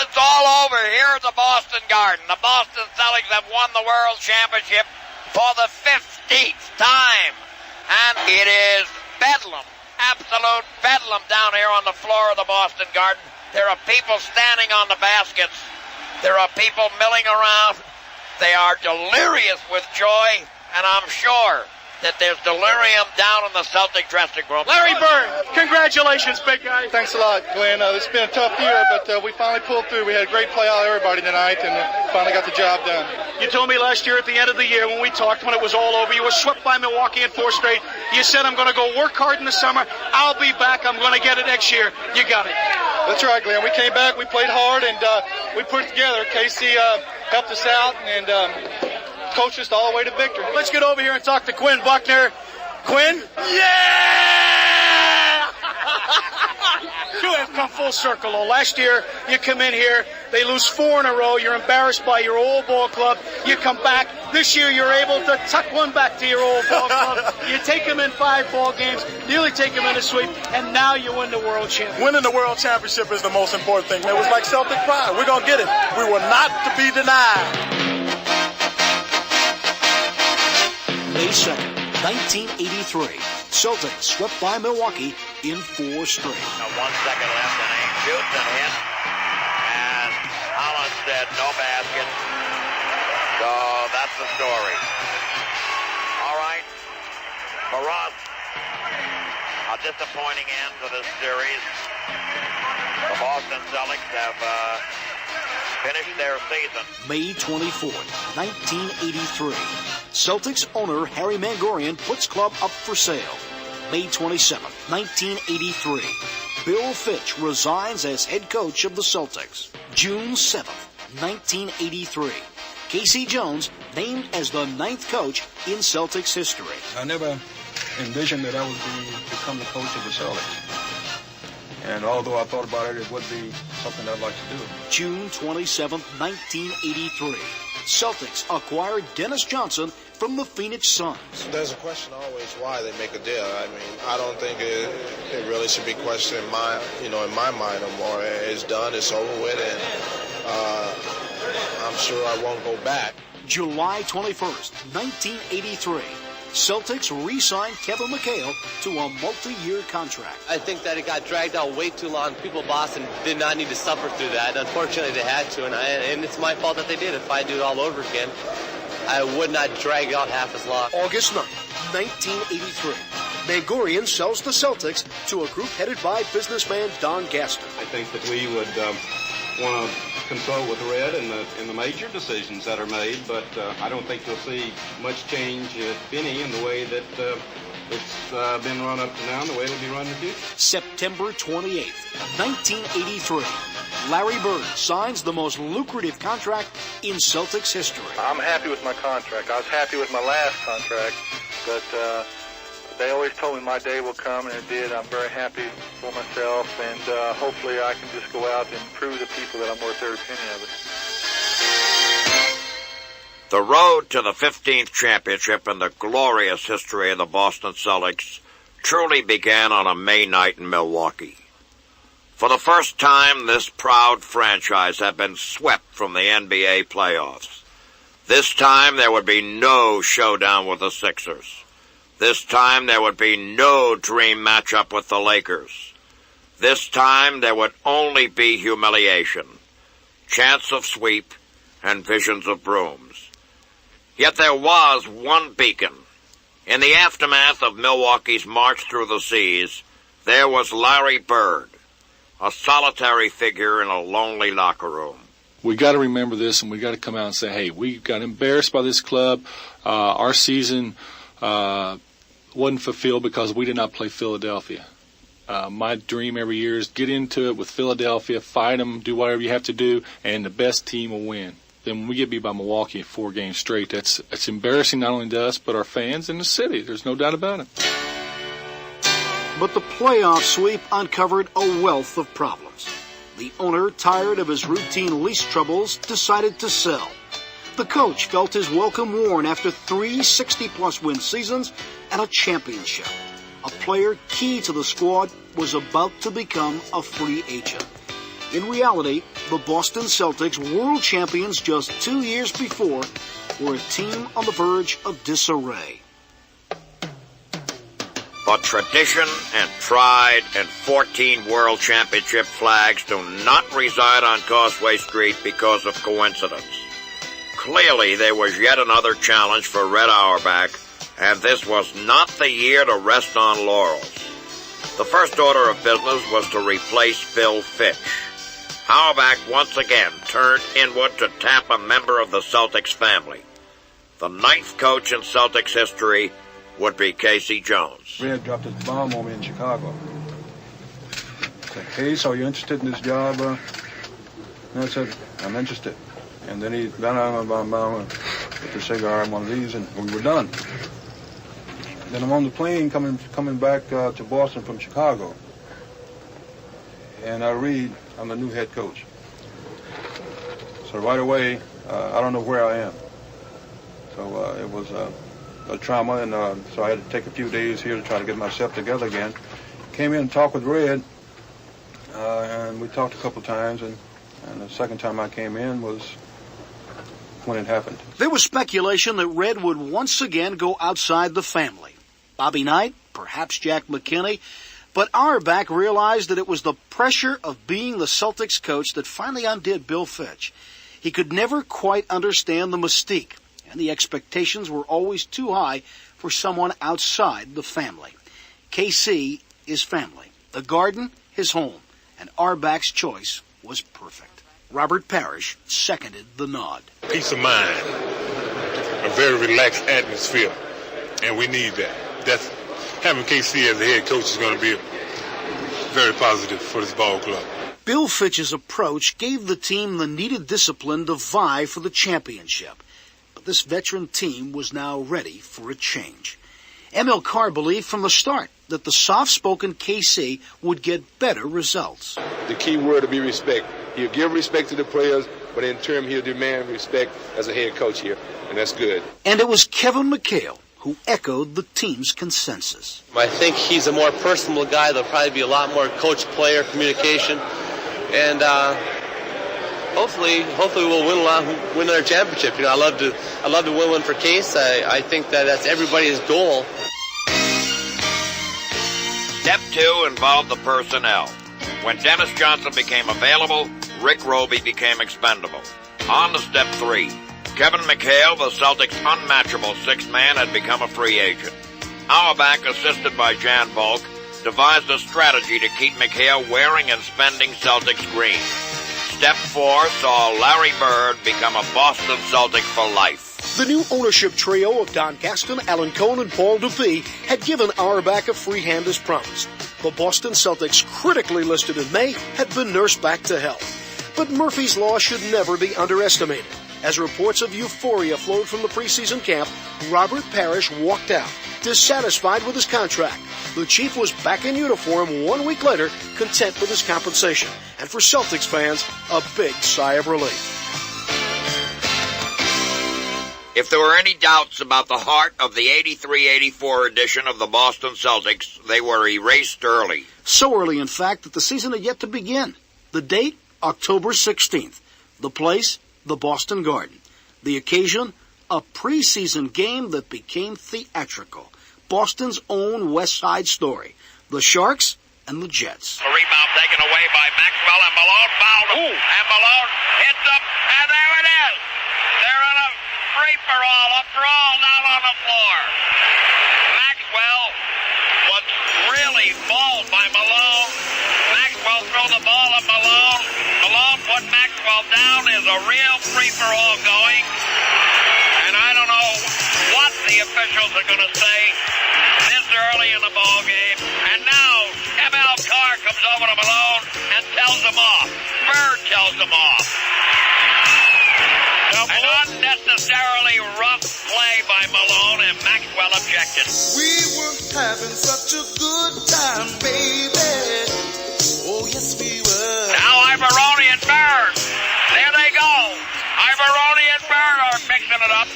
it's all over here at the Boston Garden. The Boston Celtics have won the World Championship for the 15th time. And it is bedlam, absolute bedlam down here on the floor of the Boston Garden. There are people standing on the baskets. There are people milling around. They are delirious with joy, and I'm sure that there's delirium down in the Celtic dressing room. Larry Bird, congratulations, big guy. Thanks a lot, Glenn. It's been a tough year, but we finally pulled through. We had a great play out of everybody tonight, and finally got the job done. You told me last year at the end of the year when we talked, when it was all over, you were swept by Milwaukee in 4 straight. You said, I'm going to go work hard in the summer. I'll be back. I'm going to get it next year. You got it. That's right, Glenn. We came back. We played hard, and we put it together. Casey helped us out, and coached us all the way to victory. Let's get over here and talk to Quinn Buckner. Quinn? Yeah! You have come full circle, though. Last year, you come in here, they lose 4 in a row. You're embarrassed by your old ball club. You come back. This year, you're able to tuck one back to your old ball club. You take them in 5 ball games, nearly take them in a sweep, and now you win the world championship. Winning the world championship is the most important thing. It was like Celtic pride. We're going to get it. We were not to be denied. May 2nd, 1983. Celtics swept by Milwaukee in 4 straight. Now 1 second left, and Ainge shoots and hits. And Holland said no basket. So that's the story. All right. For us, a disappointing end to this series. The Boston Celtics have finished their season. May 24th, 1983. Celtics owner Harry Mangorian puts club up for sale. May 27th, 1983. Bill Fitch resigns as head coach of the Celtics. June 7th, 1983. Casey Jones named as the 9th coach in Celtics history. I never envisioned that I would become the coach of the Celtics. And although I thought about it, it would be something I'd like to do. June 27th, 1983. Celtics acquired Dennis Johnson from the Phoenix Suns. There's a question always why they make a deal. I mean, I don't think it really should be questioned in my mind no more. It's done, it's over with, and I'm sure I won't go back. July 21st, 1983. Celtics re-signed Kevin McHale to a multi-year contract. I think that it got dragged out way too long. People in Boston did not need to suffer through that. Unfortunately, they had to, and it's my fault that they did. If I do it all over again, I would not drag out half as long. August 9th, 1983. Mangorian sells the Celtics to a group headed by businessman Don Gaston. I think that we would want to consult with Red in the major decisions that are made, but I don't think you'll see much change, if any, in the way that it's been run up to now and the way it'll be run in the future. September 28th, 1983. Larry Bird signs the most lucrative contract in Celtics history. I'm happy with my contract. I was happy with my last contract, but they always told me my day will come, and it did. I'm very happy for myself, and hopefully I can just go out and prove to people that I'm worth every penny of it. The road to the 15th championship in the glorious history of the Boston Celtics truly began on a May night in Milwaukee. For the first time, this proud franchise had been swept from the NBA playoffs. This time, there would be no showdown with the Sixers. This time, there would be no dream matchup with the Lakers. This time, there would only be humiliation, chance of sweep, and visions of brooms. Yet there was one beacon. In the aftermath of Milwaukee's march through the seas, there was Larry Bird, a solitary figure in a lonely locker room. We got to remember this, and we got to come out and say, hey, we got embarrassed by this club. Our season wasn't fulfilled because we did not play Philadelphia. My dream every year is get into it with Philadelphia, fight them, do whatever you have to do, and the best team will win. Then when we get beat by Milwaukee 4 games straight, that's embarrassing not only to us, but our fans in the city. There's no doubt about it. But the playoff sweep uncovered a wealth of problems. The owner, tired of his routine lease troubles, decided to sell. The coach felt his welcome worn after 3 60-plus win seasons and a championship. A player key to the squad was about to become a free agent. In reality, the Boston Celtics, world champions just 2 years before, were a team on the verge of disarray. But tradition and pride and 14 world championship flags do not reside on Causeway Street because of coincidence. Clearly, there was yet another challenge for Red Auerbach, and this was not the year to rest on laurels. The first order of business was to replace Bill Fitch. Auerbach once again turned inward to tap a member of the Celtics family. The 9th coach in Celtics history would be Casey Jones. Red dropped his bomb on me in Chicago. I said, Case, are you interested in this job? And I said, I'm interested. And then he got on with the cigar and one of these, and we were done. Then I'm on the plane coming back to Boston from Chicago. And I read, I'm the new head coach. So right away, I don't know where I am. So it was a trauma, and so I had to take a few days here to try to get myself together again. Came in and talked with Red, and we talked a couple times, and the second time I came in was when it happened. There was speculation that Red would once again go outside the family. Bobby Knight, perhaps Jack McKinney, but Auerbach realized that it was the pressure of being the Celtics coach that finally undid Bill Fitch. He could never quite understand the mystique, and the expectations were always too high for someone outside the family. KC is family, the Garden his home, and Auerbach's choice was perfect. Robert Parrish seconded the nod. Peace of mind, a very relaxed atmosphere, and we need that. That's having KC as the head coach is going to be very positive for this ball club. Bill Fitch's approach gave the team the needed discipline to vie for the championship. But this veteran team was now ready for a change. ML Carr believed from the start that the soft-spoken KC would get better results. The key word will be respect. He'll give respect to the players, but in turn he'll demand respect as a head coach here, and that's good. And it was Kevin McHale who echoed the team's consensus. I think he's a more personal guy. There'll probably be a lot more coach-player communication, and hopefully we'll win our championship. You know, I love to win one for Case. I think that's everybody's goal. Step 2 involved the personnel. When Dennis Johnson became available, Rick Roby became expendable. On to step 3. Kevin McHale, the Celtics' unmatchable sixth man, had become a free agent. Auerbach, assisted by Jan Volk, devised a strategy to keep McHale wearing and spending Celtics green. Step 4 saw Larry Bird become a Boston Celtic for life. The new ownership trio of Don Gaston, Alan Cohn, and Paul Dupuis had given Auerbach a free hand as promised. The Boston Celtics, critically listed in May, had been nursed back to health. But Murphy's Law should never be underestimated. As reports of euphoria flowed from the preseason camp, Robert Parrish walked out, dissatisfied with his contract. The Chief was back in uniform 1 week later, content with his compensation. And for Celtics fans, a big sigh of relief. If there were any doubts about the heart of the 83-84 edition of the Boston Celtics, they were erased early. So early, in fact, that the season had yet to begin. The date, October 16th. The place, the Boston Garden. The occasion, a preseason game that became theatrical. Boston's own West Side Story. The Sharks and the Jets. A rebound taken away by Maxwell, and Malone fouled him. And Malone hits him, and there it is. They're in a free-for-all, a brawl down on the floor. Maxwell was really mauled by Malone. Maxwell threw the ball at Malone. Malone put Maxwell down. There's a real free-for-all going. And I don't know what the officials are going to say this early in the ball game. And now ML Carr comes over to Malone and tells him off. Bird tells him off. An unnecessarily rough play by Malone, and Maxwell objected. We were having such a good time, baby. Oh, yes, we were. Now Ivoroni and Bird. There they go. Ivoroni and Bird are mixing it up.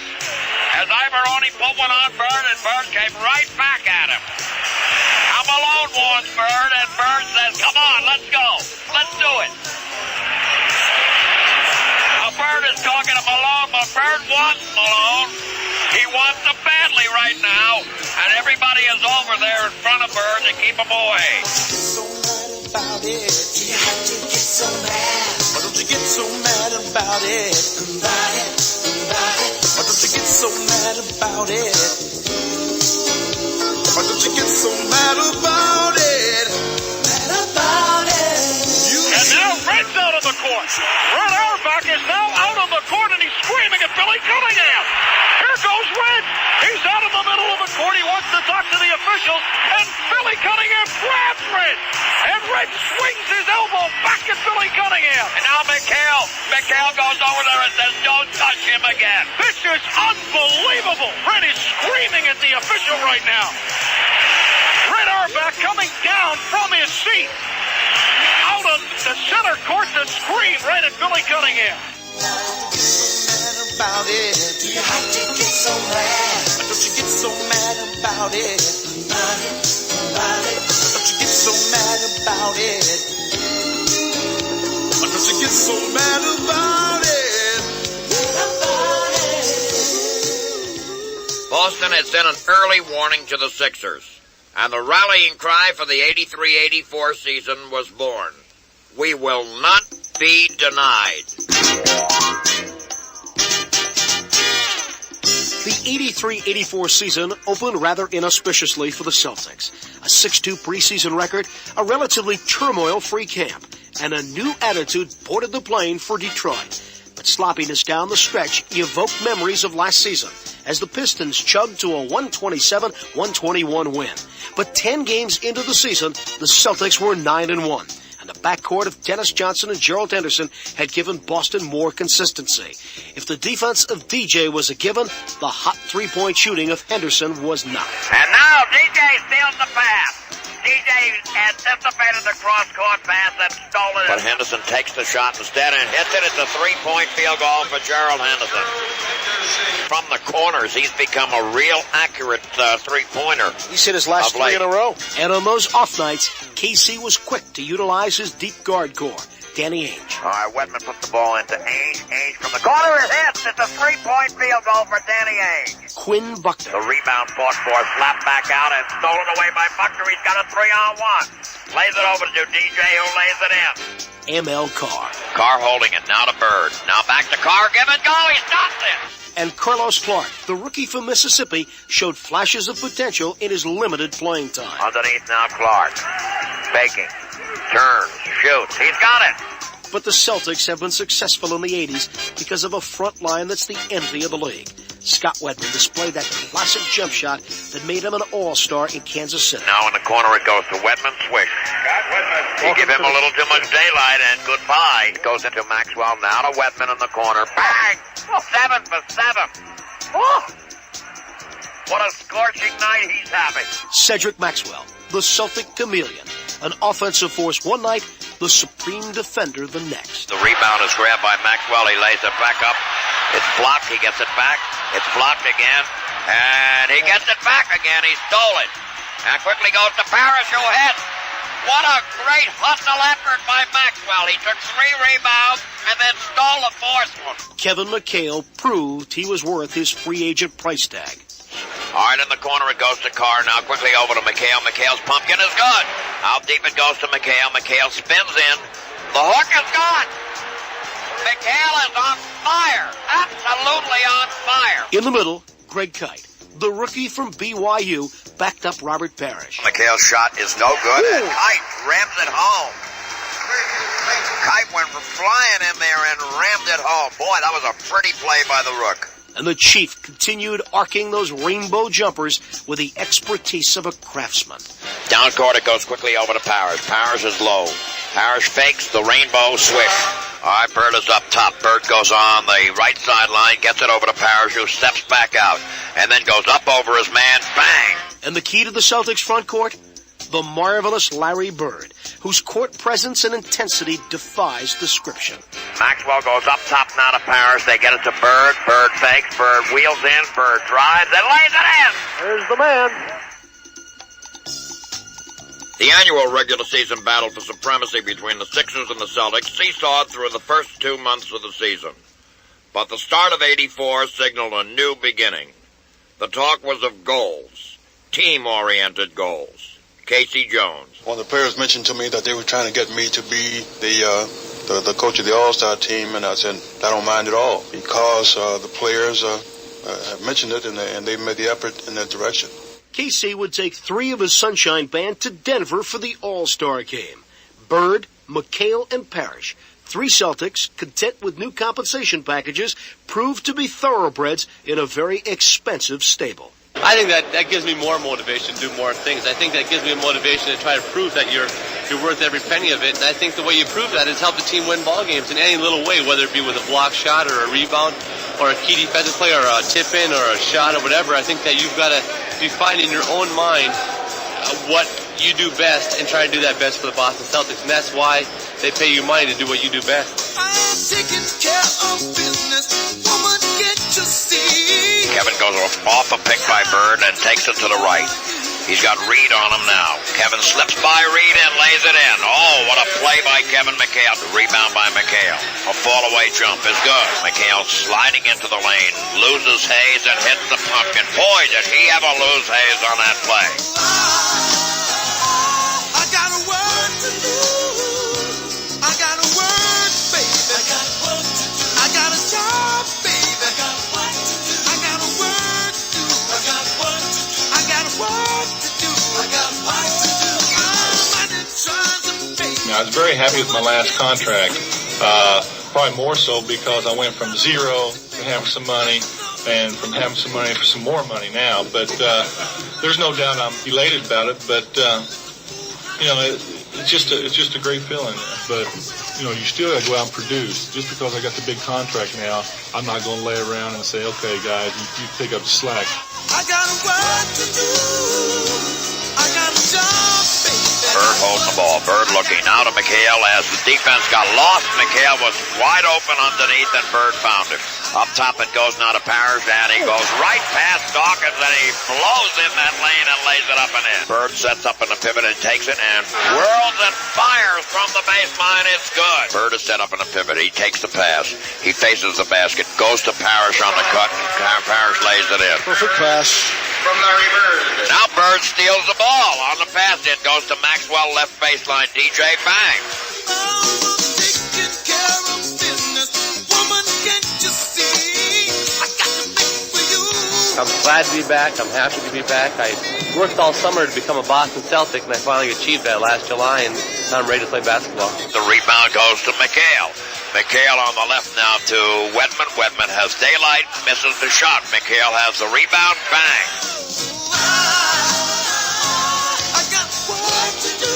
As Ivoroni put one on Bird, and Bird came right back at him. Now Malone warns Bird, and Bird says, come on, let's go. Let's do it. Bird wants Malone. He wants him badly right now, and everybody is over there in front of Bird to keep him away. So mad about it. You have to get so mad. Why don't you get so mad about it? About it, about it. Why don't you get so mad about it? Why don't you get so mad about it? Mad about it. And now Red's out of the court. Red Auerbach is now out on the court, and he's screaming at Billy Cunningham. Here goes Red. He's out in the middle of the court. He wants to talk to the officials, and Billy Cunningham grabs Red. And Red swings his elbow back at Billy Cunningham. And now McHale goes over there and says, don't touch him again. This is unbelievable. Red is screaming at the official right now. Red Auerbach coming down from his seat out on the center court to scream right at Billy Cunningham. About it. Do you have to get so mad? Why don't you get so mad about it? About it, about it. Why don't you get so mad about it? Why don't you get so mad about it? About it. Boston had sent an early warning to the Sixers, and the rallying cry for the 83-84 season was born. We will not be denied. The 83-84 season opened rather inauspiciously for the Celtics. A 6-2 preseason record, a relatively turmoil-free camp, and a new attitude boarded the plane for Detroit. But sloppiness down the stretch evoked memories of last season as the Pistons chugged to a 127-121 win. But 10 games into the season, the Celtics were 9-1. And the backcourt of Dennis Johnson and Gerald Henderson had given Boston more consistency. If the defense of DJ was a given, the hot three-point shooting of Henderson was not. And now DJ steals the pass. DJ anticipated the cross-court pass and stole it. But Henderson takes the shot instead and hits it. It's a three-point field goal for Gerald Henderson. From the corners, he's become a real accurate three-pointer. He's hit his last three in a row. And on those off nights, KC was quick to utilize his deep guard core. Danny Ainge. All right, Wedman puts the ball into Ainge. Ainge from the corner is hit. It's a three-point field goal for Danny Ainge. Quinn Buckner. The rebound fought for, slapped back out, and stolen away by Buckner. He's got a 3-on-1. Lays it over to DJ, who lays it in. ML Carr. Carr holding it. Now to Bird. Now back to Carr. Give it go. He stops it. And Carlos Clark, the rookie from Mississippi, showed flashes of potential in his limited playing time. Underneath now Clark. Faking. Turns. Shoots. He's got it. But the Celtics have been successful in the 80s because of a front line that's the envy of the league. Scott Wedman displayed that classic jump shot that made him an all-star in Kansas City. Now in the corner it goes to Wedman. Swish. You give him a little too much daylight and goodbye. It goes into Maxwell. Now to Wedman in the corner. Bang! 7 for 7. Oh! What a scorching night he's having. Cedric Maxwell, the Celtic chameleon. An offensive force one night, the supreme defender the next. The rebound is grabbed by Maxwell. He lays it back up. It's blocked. He gets it back. It's blocked again. And he gets it back again. He stole it. And quickly goes to Parrish, who hits. What a great hustle effort by Maxwell. He took 3 rebounds and then stole the 4th one. Kevin McHale proved he was worth his free agent price tag. All right, in the corner it goes to Carr. Now quickly over to McHale. McHale's pumpkin is good. Out deep it goes to McHale. McHale spins in. The hook is gone. McHale is on fire. Absolutely on fire. In the middle, Greg Kite, the rookie from BYU, backed up Robert Parrish. McHale's shot is no good, and Kite rams it home. Kite went flying in there and rammed it home. Boy, that was a pretty play by the Rook. And the Chief continued arcing those rainbow jumpers with the expertise of a craftsman. Down court it goes quickly over to Parrish. Parrish is low. Parrish fakes the rainbow swish. All right, Bird is up top. Bird goes on the right sideline, gets it over to Parrish, who steps back out, and then goes up over his man. Bang! And the key to the Celtics front court? The marvelous Larry Bird, whose court presence and intensity defies description. Maxwell goes up top now to Parrish. They get it to Bird. Bird fakes. Bird wheels in. Bird drives and lays it in. There's the man. The annual regular season battle for supremacy between the Sixers and the Celtics seesawed through the first 2 months of the season. But the start of '84 signaled a new beginning. The talk was of goals, team-oriented goals. Casey Jones. One of the players mentioned to me that they were trying to get me to be the coach of the All-Star team, and I said, I don't mind at all, because the players have mentioned it, and they made the effort in that direction. Casey would take 3 of his Sunshine Band to Denver for the All-Star game. Bird, McHale, and Parrish, 3 Celtics, content with new compensation packages, proved to be thoroughbreds in a very expensive stable. I think that gives me more motivation to do more things. I think that gives me a motivation to try to prove that you're worth every penny of it. And I think the way you prove that is help the team win ball games in any little way, whether it be with a block shot or a rebound or a key defensive play or a tip in or a shot or whatever. I think that you've got to be finding in your own mind what you do best and try to do that best for the Boston Celtics. And that's why they pay you money to do what you do best. I am taking care of business. Woman, get to see. Kevin goes off a pick by Bird and takes it to the right. He's got Reed on him now. Kevin slips by Reed and lays it in. Oh, what a play by Kevin McHale. The rebound by McHale. A fall-away jump is good. McHale sliding into the lane, loses Hayes and hits the pumpkin. Boy, did he ever lose Hayes on that play. I got a word to do. I got a word, baby. I got work to do. I got a job, baby. I got work to do. I got a word to do. I got work to do. I got a word to do. I got work to do. I was very happy with my last contract. Probably more so because I went from zero to having some money, and from having some money for some more money now. But there's no doubt I'm elated about it. But it's just a great feeling. But you still got to go out and produce. Just because I got the big contract now, I'm not going to lay around and say, okay, guys, you pick up the slack. I got a work to do. I got a job, baby. Bird holding the ball. Bird looking out at McHale as the defense got lost. McHale was wide open underneath, and Bird found him. Up top it goes now to Parrish, and he goes right past Dawkins, and he blows in that lane and lays it up and in. Bird sets up in the pivot and takes it, and whirls and fires from the baseline. It's good. Bird is set up in the pivot. He takes the pass. He faces the basket, goes to Parrish on the cut, and Parrish lays it in. Perfect pass. From Larry Bird. Now Bird steals the ball. On the pass, it goes to Maxwell, left baseline. DJ bang. Taking care of business. Woman, can't you see? I got to make for you. I'm glad to be back. I'm happy to be back. I worked all summer to become a Boston Celtic, and I finally achieved that last July, and now I'm ready to play basketball. The rebound goes to McHale. McHale on the left now to Wedman. Wedman has daylight, misses the shot. McHale has the rebound, bang. I got work to do.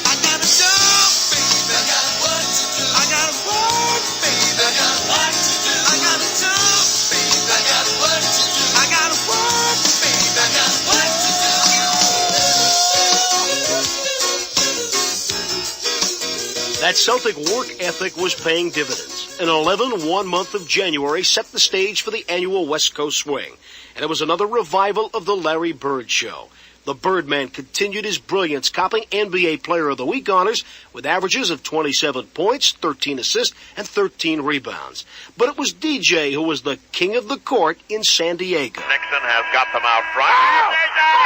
I got a job, baby. I got work to do. I got work, baby. I got work to do. I got a job, baby. I got work to do. I got work, baby. I got work to do. That Celtic work ethic was paying dividends. An 11-1 month of January set the stage for the annual West Coast Swing, and it was another revival of the Larry Bird Show. The Birdman continued his brilliance, copping NBA Player of the Week honors with averages of 27 points, 13 assists, and 13 rebounds. But it was DJ who was the king of the court in San Diego. Nixon has got them out front.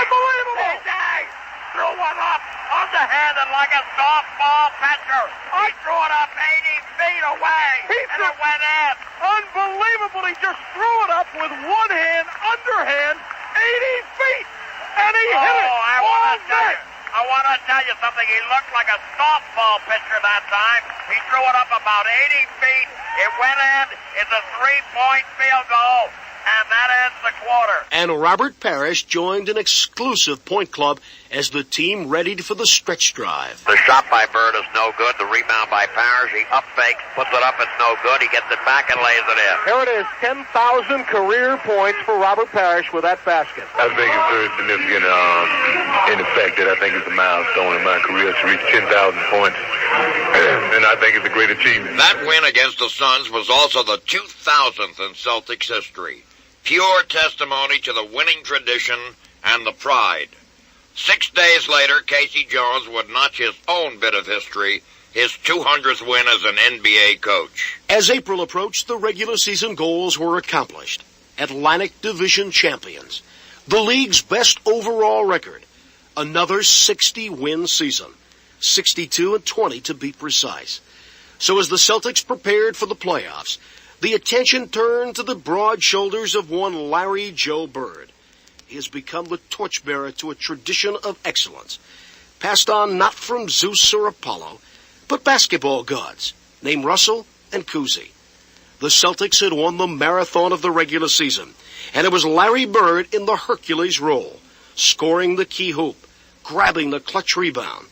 Unbelievable! DJ threw one up underhanded like a softball pitcher. He threw it up 80 feet away, and it went in. Unbelievable. He just threw it up with one hand, underhand, 80 feet. And he hit it all net. I want to tell you something. He looked like a softball pitcher that time. He threw it up about 80 feet. It went in. It's a 3-point field goal. And that ends the quarter. And Robert Parrish joined an exclusive point club as the team readied for the stretch drive. The shot by Bird is no good. The rebound by Parrish. He up fakes, puts it up. It's no good. He gets it back and lays it in. Here it is, 10,000 career points for Robert Parrish with that basket. I think it's very significant in the fact that I think it's a milestone in my career to reach 10,000 points. And I think it's a great achievement. That win against the Suns was also the 2000th in Celtics history. Pure testimony to the winning tradition and the pride. 6 days later, Casey Jones would notch his own bit of history, his 200th win as an NBA coach. As April approached, the regular season goals were accomplished. Atlantic Division champions. The league's best overall record. Another 60-win season. 62-20 to be precise. So as the Celtics prepared for the playoffs, the attention turned to the broad shoulders of one Larry Joe Bird. He has become the torchbearer to a tradition of excellence, passed on not from Zeus or Apollo, but basketball gods named Russell and Cousy. The Celtics had won the marathon of the regular season, and it was Larry Bird in the Hercules role, scoring the key hoop, grabbing the clutch rebound.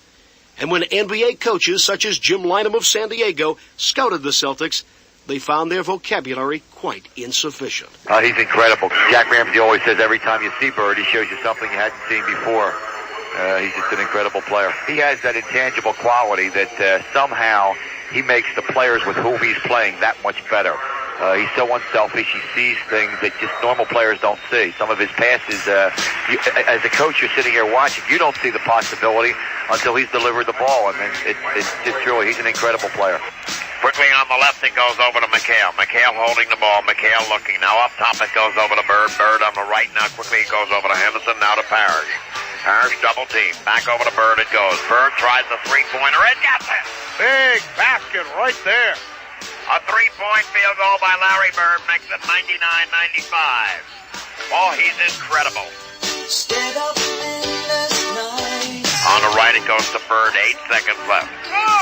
And when NBA coaches such as Jim Lynam of San Diego scouted the Celtics, they found their vocabulary quite insufficient. He's incredible. Jack Ramsey always says every time you see Bird, he shows you something you hadn't seen before. He's just an incredible player. He has that intangible quality that somehow he makes the players with whom he's playing that much better. He's so unselfish. He sees things that just normal players don't see. Some of his passes, as a coach, you're sitting here watching. You don't see the possibility until he's delivered the ball. And it's truly, he's an incredible player. Quickly on the left, it goes over to McHale. McHale holding the ball. McHale looking. Now up top, it goes over to Bird. Bird on the right. Now quickly it goes over to Henderson. Now to Parrish. Parrish double team. Back over to Bird it goes. Bird tries the three-pointer. It gets it. Big basket right there. A three-point field goal by Larry Bird makes it 99-95. Oh, he's incredible. On the right, it goes to Bird. 8 seconds left.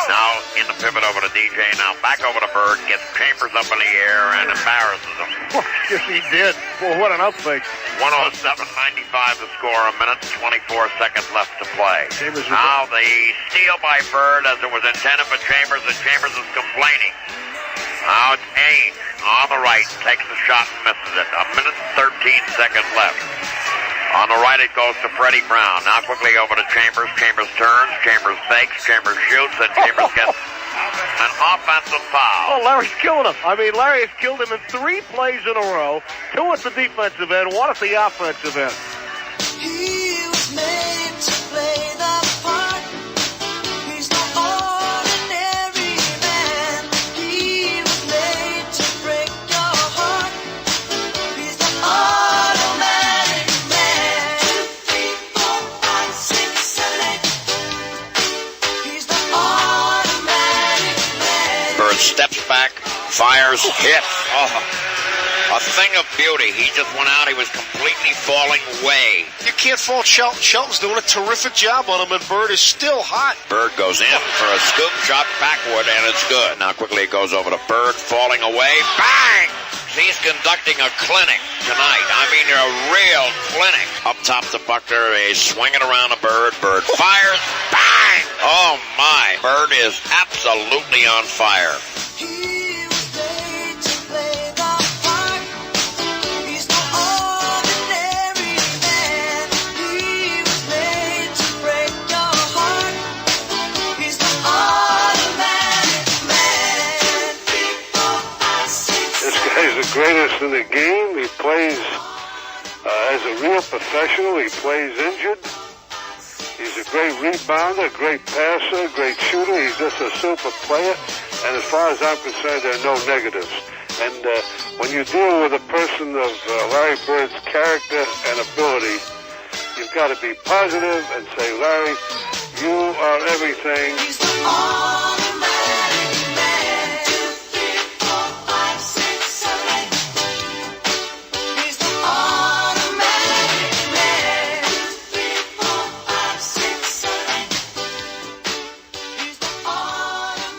Now in the pivot over to DJ. Now back over to Bird. Gets Chambers up in the air and embarrasses him. Yes, he did. Well, what an upfake. 107.95 to score. A minute and 24 seconds left to play. Now the steal by Bird as it was intended for Chambers, and Chambers is complaining. Now it's Ainge on the right. Takes the shot and misses it. A minute and 13 seconds left. On the right, it goes to Freddie Brown. Now quickly over to Chambers. Chambers turns. Chambers fakes. Chambers shoots. And Chambers gets an offensive foul. Oh, Larry's killing him. I mean, Larry has killed him in 3 plays in a row. 2 at the defensive end, 1 at the offensive end. He was made to play the part. He's no ordinary man. He was made to break your heart. He's the automatic man. 2, 3, 4, 5, 6, 7, 8. He's the automatic man. Bird steps back, fires, hits. Oh, a thing of beauty. He just went out. He was completely falling away. You can't fault Shelton. Shelton's doing a terrific job on him, and Bird is still hot. Bird goes in for a scoop shot backward, and it's good. Now quickly it goes over to Bird, falling away. Bang! He's conducting a clinic tonight. I mean, a real clinic. Up top to Buckner. He's swinging around a Bird. Bird fires. Bang! Oh, my. Bird is absolutely on fire. He was made to play the part. He's no ordinary man. He was made to break your heart. He's the automatic man. 3, 4, 5, 6. This guy's the greatest in the game. He plays as a real professional. He plays injured. He's a great rebounder, great passer, great shooter. He's just a super player. And as far as I'm concerned, there are no negatives. And when you deal with a person of Larry Bird's character and ability, you've got to be positive and say, Larry, you are everything. He's the automatic man. 2, 3, 4, 5, 6, 7, 8. He's the automatic man. 2, 3, 4, 5, 6, 7, 8. He's the automatic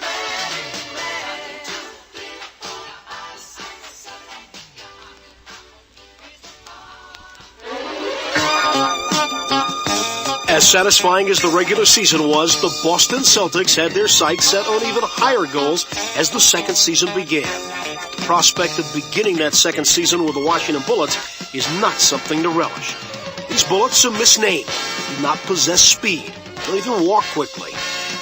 man. 2, 3, 4, 5, 6, 7, 8. As satisfying as the regular season was, the Boston Celtics had their sights set on even higher goals as the second season began. The prospect of beginning that second season with the Washington Bullets is not something to relish. These Bullets are misnamed, do not possess speed, don't even walk quickly.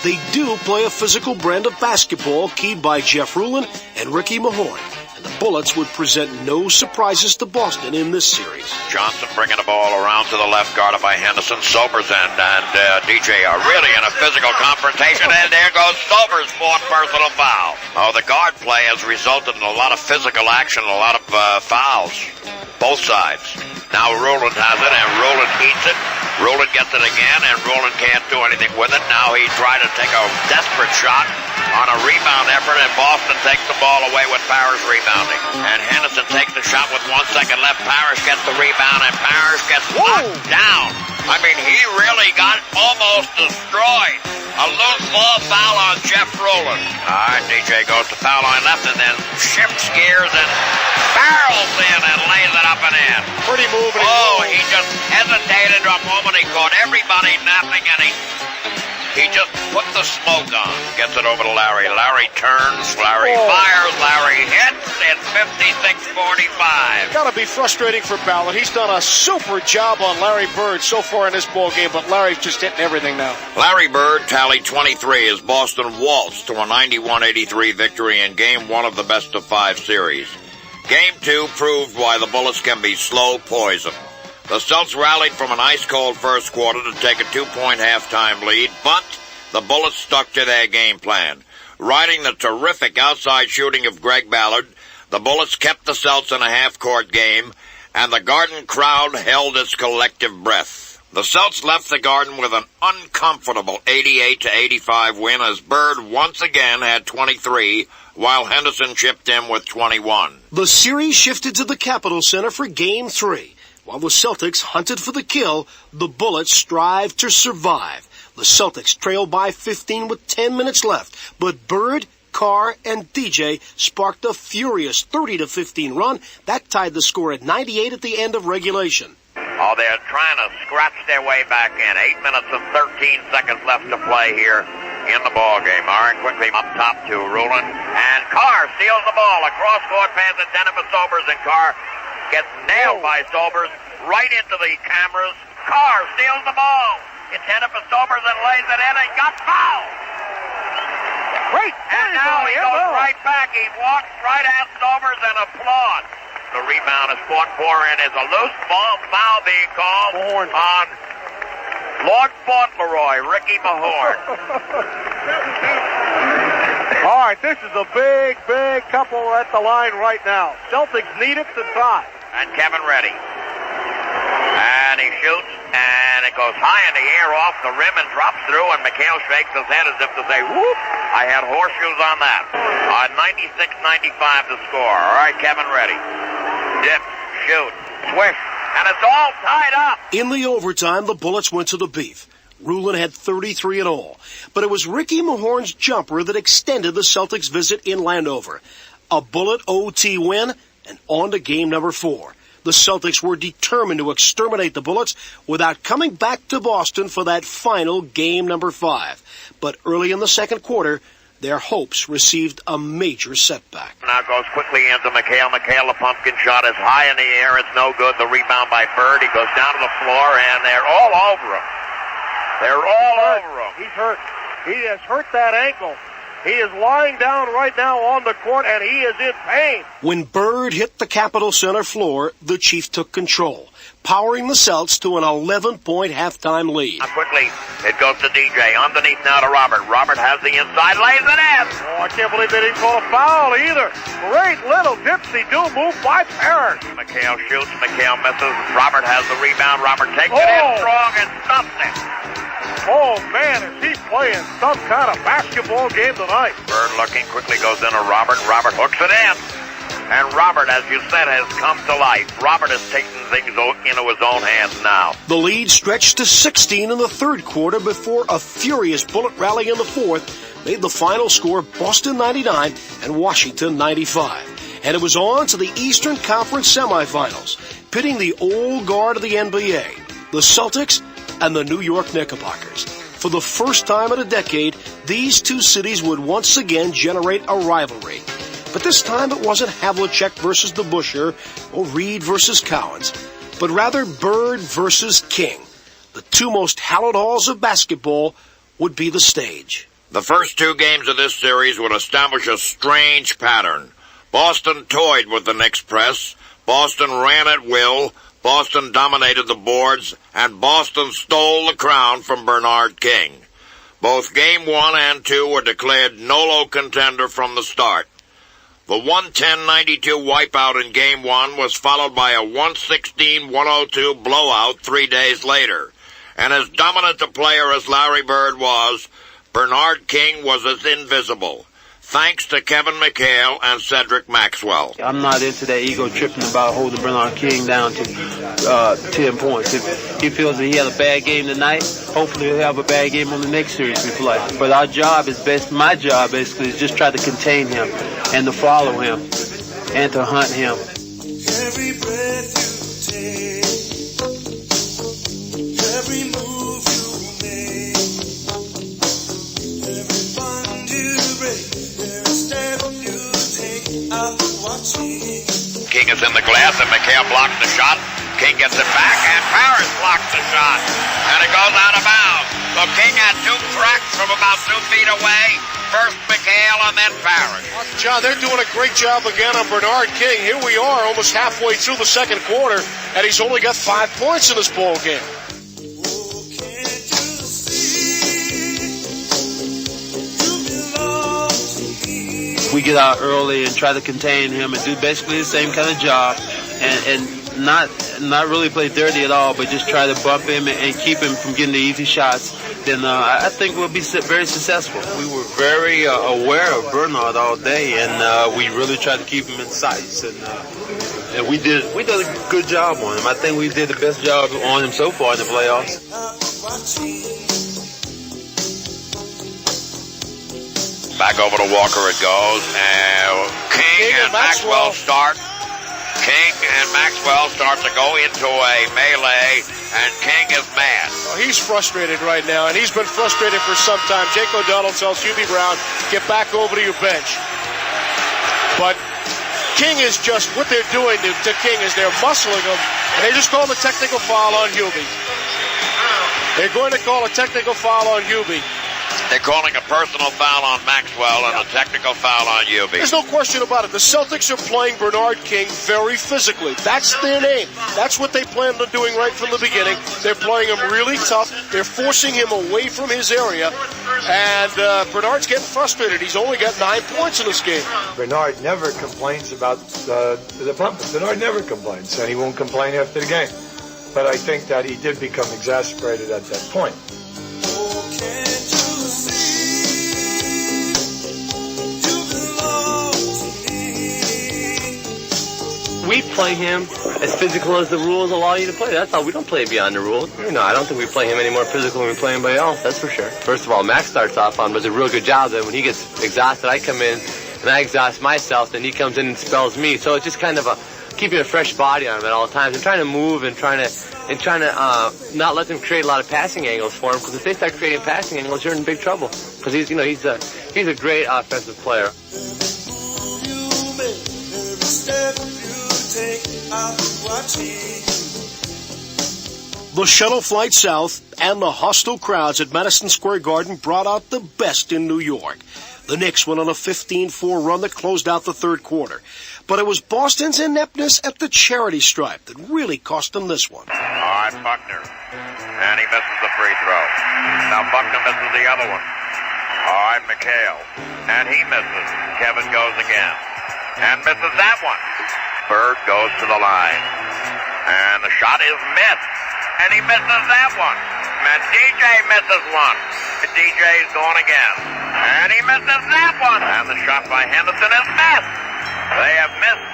They do play a physical brand of basketball keyed by Jeff Rulin and Ricky Mahorn, and the Bullets would present no surprises to Boston in this series. Johnson bringing the ball around to the left, guarded by Henderson. Sobers and DJ are really in a physical confrontation, and there goes Sobers' fourth personal foul. Oh, the guard play has resulted in a lot of physical action, a lot of fouls, both sides. Now Rowland has it, and Rowland eats it. Rowland gets it again, and Rowland can't do anything with it. Now he tried to take a desperate shot on a rebound effort, and Boston takes the ball away with Parrish rebounding. And Henderson takes the shot with 1 second left. Parrish gets the rebound, and Parrish gets knocked down. I mean, he really got almost destroyed. A loose ball foul on Jeff Rowland. All right, DJ goes to foul line left and then shifts gears and barrels in and lays it up and in. Pretty move. Oh, he just hesitated a moment. He caught everybody napping, and he just put the smoke on. Gets it over to Larry. Larry turns. Larry fires. Larry hits. It's 56-45. Gotta be frustrating for Ballard. He's done a super job on Larry Bird so far in this ball game, but Larry's just hitting everything now. Larry Bird tallied 23 as Boston waltzed to a 91-83 victory in Game 1 of the best-of-5 series. Game 2 proved why the Bullets can be slow poison. The Celts rallied from an ice-cold first quarter to take a 2-point halftime lead, but the Bullets stuck to their game plan. Riding the terrific outside shooting of Greg Ballard, the Bullets kept the Celts in a half-court game, and the Garden crowd held its collective breath. The Celts left the Garden with an uncomfortable 88-85 win as Bird once again had 23, while Henderson chipped in with 21. The series shifted to the Capitol Center for Game 3. While the Celtics hunted for the kill, the Bullets strived to survive. The Celtics trailed by 15 with 10 minutes left, but Bird, Carr, and DJ sparked a furious 30-15 run. That tied the score at 98 at the end of regulation. Oh, they're trying to scratch their way back in. 8 minutes and 13 seconds left to play here in the ball game. Aaron quickly up top to Rowland, and Carr steals the ball. A cross-court pass intended for Sobers, and Carr gets nailed by Sobers right into the cameras. Carr steals the ball. Intended for Sobers and lays it in and got fouled. Great. And now he goes right back. He walks right at Sobers and applauds. The rebound is fought for and is a loose ball foul being called on Lord Fauntleroy, Ricky Mahorn. All right, this is a big couple at the line right now. Celtics need it to tie. And Kevin Reddy. And he shoots, and it goes high in the air off the rim and drops through, and McHale shakes his head as if to say, whoop, I had horseshoes on that. 96-95 to score. All right, Kevin Reddy. Dip, shoot, swish, and it's all tied up. In the overtime, the Bullets went to the beef. Rowland had 33 in all, but it was Ricky Mahorn's jumper that extended the Celtics' visit in Landover. A Bullet OT win, and on to game number 4. The Celtics were determined to exterminate the Bullets without coming back to Boston for that final game number 5. But early in the second quarter, their hopes received a major setback. Now goes quickly into McHale. McHale, the pumpkin shot is high in the air. It's no good. The rebound by Bird. He goes down to the floor, and they're all over him. They're all over him. He's hurt. He has hurt that ankle. He is lying down right now on the court, and he is in pain. When Bird hit the Capitol Center floor, the Chief took control, powering the Celts to an 11-point halftime lead. Quickly, it goes to DJ. Underneath now to Robert. Robert has the inside, lays it in. Oh, I can't believe they didn't call a foul either. Great little dipsy-do move by Parrish. McHale shoots. McHale misses. Robert has the rebound. Robert takes it in strong and stuffs it. Oh, man, is he playing some kind of basketball game tonight. Bird looking, quickly goes into Robert. Robert hooks it in. And Robert, as you said, has come to life. Robert has taken things into his own hands now. The lead stretched to 16 in the third quarter before a furious Bullet rally in the fourth made the final score Boston 99 and Washington 95. And it was on to the Eastern Conference semifinals, pitting the old guard of the NBA, the Celtics and the New York Knickerbockers. For the first time in a decade, these two cities would once again generate a rivalry. But this time it wasn't Havlicek versus DeBusschere or Reed versus Cowens, but rather Bird versus King. The two most hallowed halls of basketball would be the stage. The first two games of this series would establish a strange pattern. Boston toyed with the Knicks' press. Boston ran at will. Boston dominated the boards, and Boston stole the crown from Bernard King. Both Game 1 and 2 were declared nolo contender from the start. The 110-92 wipeout in Game 1 was followed by a 116-102 blowout 3 days later. And as dominant a player as Larry Bird was, Bernard King was as invisible, thanks to Kevin McHale and Cedric Maxwell. I'm not into that ego tripping about holding Bernard King down to 10 points. If he feels that he had a bad game tonight, hopefully he'll have a bad game on the next series we play. But our job is my job basically is just try to contain him and to follow him and to hunt him. Every breath you take, every move you make, every bond you break, every step you take, I'm watching. King is in the glass, and McHale blocks the shot. King gets it back, and Parrish blocks the shot. And it goes out of bounds. So King had 2 cracks from about 2 feet away. First McHale and then Parrish. John, they're doing a great job again on Bernard King. Here we are almost halfway through the second quarter, and he's only got 5 points in this ball game. We get out early and try to contain him and do basically the same kind of job and not really play dirty at all, but just try to bump him and keep him from getting the easy shots, then I think we'll be very successful. We were very aware of Bernard all day, and we really tried to keep him in sights, and we did a good job on him. I think we did the best job on him so far in the playoffs. Back over to Walker it goes. King and Maxwell start. King and Maxwell start to go into a melee, and King is mad. Oh, he's frustrated right now, and he's been frustrated for some time. Jake O'Donnell tells Hubie Brown, get back over to your bench. But King is just, what they're doing to King is they're muscling him, and they just called a technical foul on Hubie. They're going to call a technical foul on Hubie. They're calling a personal foul on Maxwell and a technical foul on Hubie. There's no question about it. The Celtics are playing Bernard King very physically. That's their name. That's what they planned on doing right from the beginning. They're playing him really tough. They're forcing him away from his area. And Bernard's getting frustrated. He's only got 9 points in this game. Bernard never complains about the bumping. Bernard never complains, and he won't complain after the game. But I think that he did become exasperated at that point. We play him as physical as the rules allow you to play. That's all. We don't play beyond the rules. No, I don't think we play him any more physical than we play anybody else. That's for sure. First of all, Max starts off on does a real good job. Then when he gets exhausted, I come in and I exhaust myself. Then he comes in and spells me. So it's just kind of keeping a fresh body on him at all times and trying to move and trying to not let them create a lot of passing angles for him. Because if they start creating passing angles, you're in big trouble. Because he's a great offensive player. The shuttle flight south and the hostile crowds at Madison Square Garden brought out the best in New York. The Knicks went on a 15-4 run that closed out the third quarter. But it was Boston's ineptness at the charity stripe that really cost them this one. All right, Buckner. And he misses the free throw. Now Buckner misses the other one. All right, McHale. And he misses. Kevin goes again. And misses that one. Bird goes to the line. And the shot is missed. And he misses that one. And DJ misses one. DJ's going again. And he misses that one. And the shot by Henderson is missed. They have missed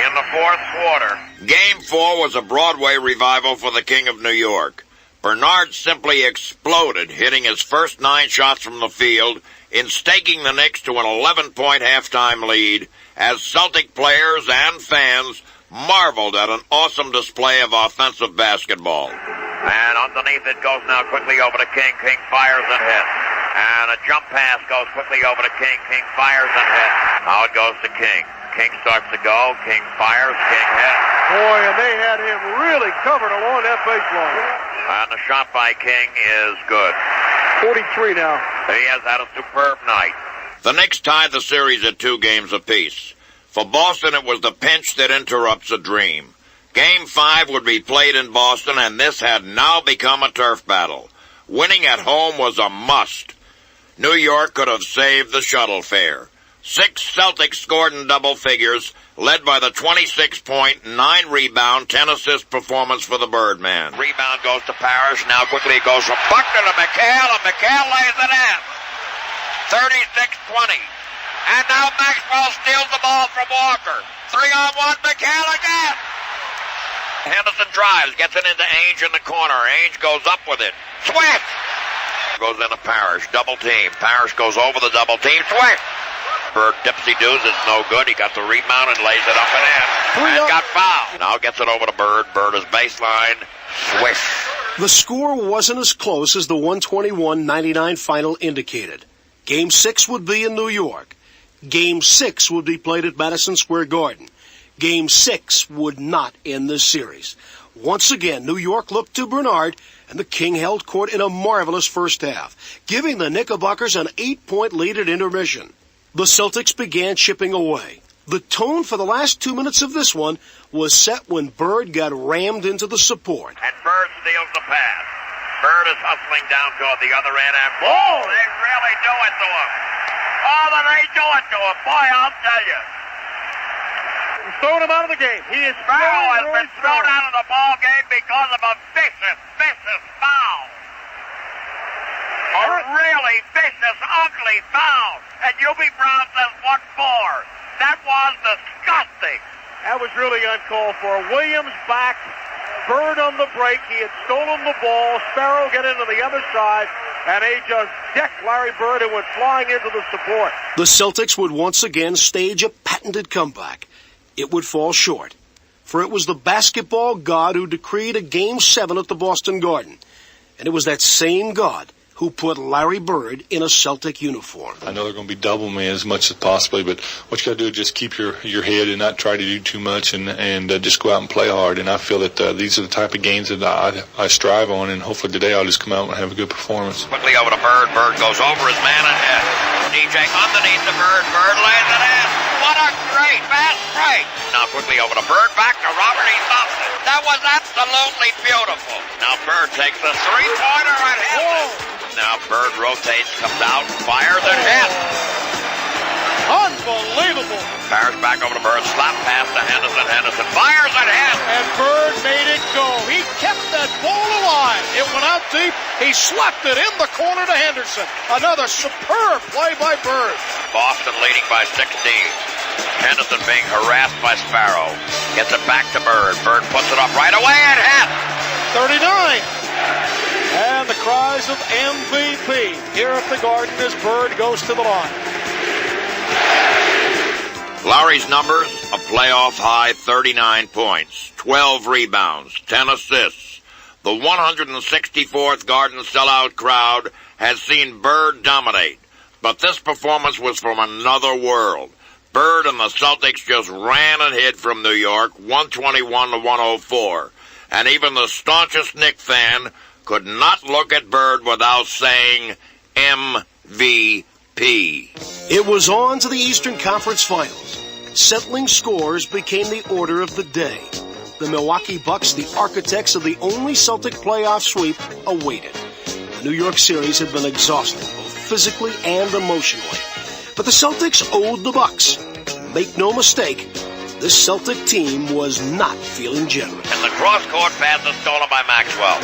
10 in the fourth quarter. Game 4 was a Broadway revival for the King of New York. Bernard simply exploded, hitting his first 9 shots from the field, in staking the Knicks to an 11-point halftime lead, as Celtic players and fans marveled at an awesome display of offensive basketball. And underneath it goes now quickly over to King. King fires and hits. And a jump pass goes quickly over to King. King fires and hits. Now it goes to King. King starts to go. King fires. King hits. Boy, and they had him really covered along that baseline. And the shot by King is good. 43 now. He has had a superb night. The Knicks tied the series at 2 games apiece. For Boston, it was the pinch that interrupts a dream. Game 5 would be played in Boston, and this had now become a turf battle. Winning at home was a must. New York could have saved the shuttle fare. 6 Celtics scored in double figures, led by the 26-point, 9-rebound, 10-assist performance for the Birdman. Rebound goes to Parrish. Now quickly it goes from Buckner to McHale, and McHale lays it in. 36-20. And now Maxwell steals the ball from Walker. 3-on-1, McHale again. Henderson drives, gets it into Ainge in the corner. Ainge goes up with it. Swift! Goes into Parrish, double team. Parrish goes over the double team. Swift! Bird dipsy-doos, it's no good. He got the rebound and lays it up and in. And got fouled. Now gets it over to Bird. Bird is baseline. Swish. The score wasn't as close as the 121-99 final indicated. Game 6 would be in New York. Game 6 would be played at Madison Square Garden. Game 6 would not end this series. Once again, New York looked to Bernard, and the King held court in a marvelous first half, giving the Knickerbockers an 8-point lead at intermission. The Celtics began chipping away. The tone for the last 2 minutes of this one was set when Bird got rammed into the support. And Bird steals the pass. Bird is hustling down toward the other end, and boom, they really do it to him. Oh, they do it to him. Boy, I'll tell you. He's throwing him out of the game. He is Sparrow has been thrown out of the ball game because of a vicious foul. A really vicious, ugly foul. And UB Brown says, what for? That was disgusting. That was really uncalled for. Williams back, Bird on the break. He had stolen the ball. Sparrow get into the other side, and he just decked Larry Bird and went flying into the support. The Celtics would once again stage a patented comeback. It would fall short, for it was the basketball god who decreed a Game 7 at the Boston Garden. And it was that same god who put Larry Bird in a Celtic uniform. I know they're going to be doubling me as much as possibly, but what you got to do is just keep your head and not try to do too much and just go out and play hard. And I feel that these are the type of games that I strive on, and hopefully today I'll just come out and have a good performance. Quickly over to Bird. Bird goes over his man and DJ underneath the Bird. Bird lays it in. What a great fast break. Now quickly over to Bird. Back to Robert. He stops it. That was absolutely beautiful. Now Bird takes a three-pointer and hits it. Now Bird rotates, comes out, fires and hits. Unbelievable. Parrish back over to Bird, slap pass to Henderson. Henderson fires and hits. And Bird made it go. He kept that ball alive. It went out deep. He slapped it in the corner to Henderson. Another superb play by Bird. Boston leading by 16. Henderson being harassed by Sparrow. Gets it back to Bird. Bird puts it up right away and hits. 39. And the cries of MVP here at the Garden as Bird goes to the line. Larry's numbers, a playoff high 39 points, 12 rebounds, 10 assists. The 164th Garden sellout crowd has seen Bird dominate, but this performance was from another world. Bird and the Celtics just ran and hid from New York, 121 to 104. And even the staunchest Knick fan could not look at Bird without saying MVP. It was on to the Eastern Conference Finals. Settling scores became the order of the day. The Milwaukee Bucks, the architects of the only Celtic playoff sweep, awaited. The New York series had been exhausting, both physically and emotionally. But the Celtics owed the Bucks. Make no mistake, this Celtic team was not feeling generous. And the cross-court pass is stolen by Maxwell.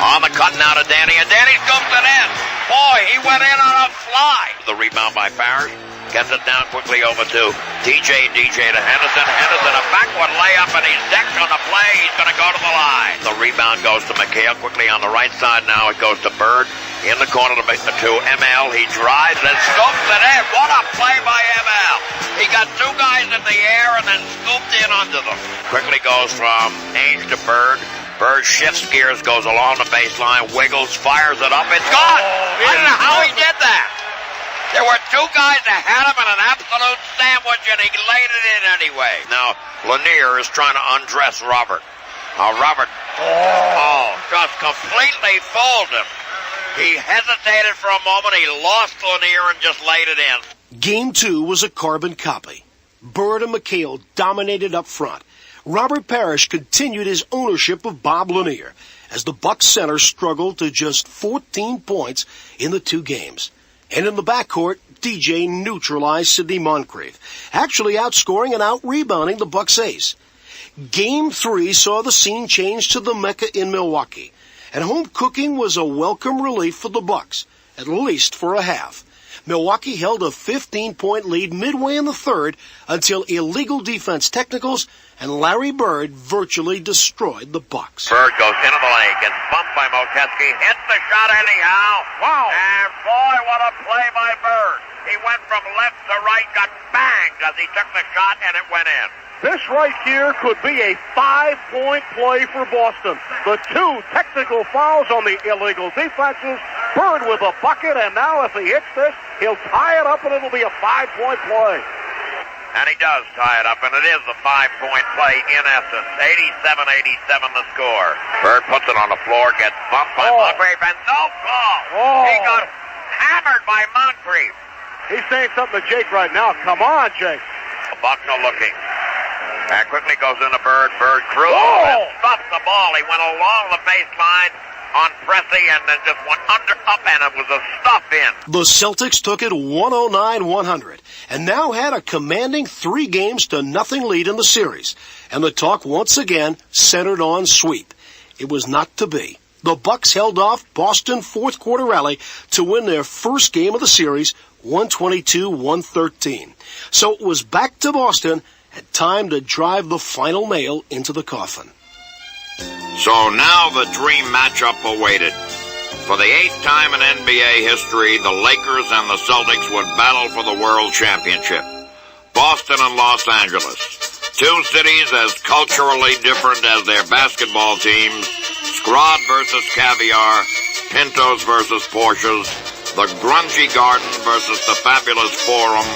On the cut now to Danny, and Danny scoops it in. Boy, he went in on a fly. The rebound by Parrish. Gets it down quickly over to DJ to Henderson. Henderson, a backward layup, and he's decked on the play. He's going to go to the line. The rebound goes to McHale quickly on the right side. Now it goes to Bird in the corner to ML. He drives and scoops it in. What a play by ML. He got two guys in the air and then scooped in under them. Quickly goes from Ainge to Bird. Bird shifts gears, goes along the baseline, wiggles, fires it up. It's gone. I don't know how he did that. There were two guys ahead of him in an absolute sandwich, and he laid it in anyway. Now, Lanier is trying to undress Robert. Robert, just completely fooled him. He hesitated for a moment. He lost Lanier and just laid it in. Game 2 was a carbon copy. Bird and McHale dominated up front. Robert Parrish continued his ownership of Bob Lanier as the Bucs center struggled to just 14 points in the 2 games. And in the backcourt, DJ neutralized Sidney Moncrief, actually outscoring and out-rebounding the Bucs ace. Game 3 saw the scene change to the Mecca in Milwaukee, and home cooking was a welcome relief for the Bucs, at least for a half. Milwaukee held a 15-point lead midway in the third until illegal defense technicals and Larry Bird virtually destroyed the Bucs. Bird goes into the lane, gets bumped by Mokeski, hits the shot anyhow. Wow. And boy, what a play by Bird. He went from left to right, got banged as he took the shot, and it went in. This right here could be a 5-point play for Boston. The 2 technical fouls on the illegal defenses. Bird with a bucket, and now if he hits this, he'll tie it up, and it'll be a 5-point play. And he does tie it up, and it is a 5-point play in essence. 87-87 the score. Bird puts it on the floor, gets bumped by Moncrief, and no call. He got hammered by Moncrief. He's saying something to Jake right now. Come on, Jake. Bucknell looking. And quickly goes into Bird. Bird cruised and stuffed the ball. He went along the baseline on Pressey and then just went up, and it was a stuff in. The Celtics took it 109-100 and now had a commanding 3-0 lead in the series. And the talk once again centered on sweep. It was not to be. The Bucs held off Boston fourth quarter rally to win their first game of the series, 122-113. So it was back to Boston and time to drive the final nail into the coffin. So now the dream matchup awaited. For the 8th time in NBA history, the Lakers and the Celtics would battle for the World Championship. Boston and Los Angeles, 2 cities as culturally different as their basketball teams. Scrod versus Caviar, Pintos versus Porsches, the grungy Garden versus the fabulous Forum,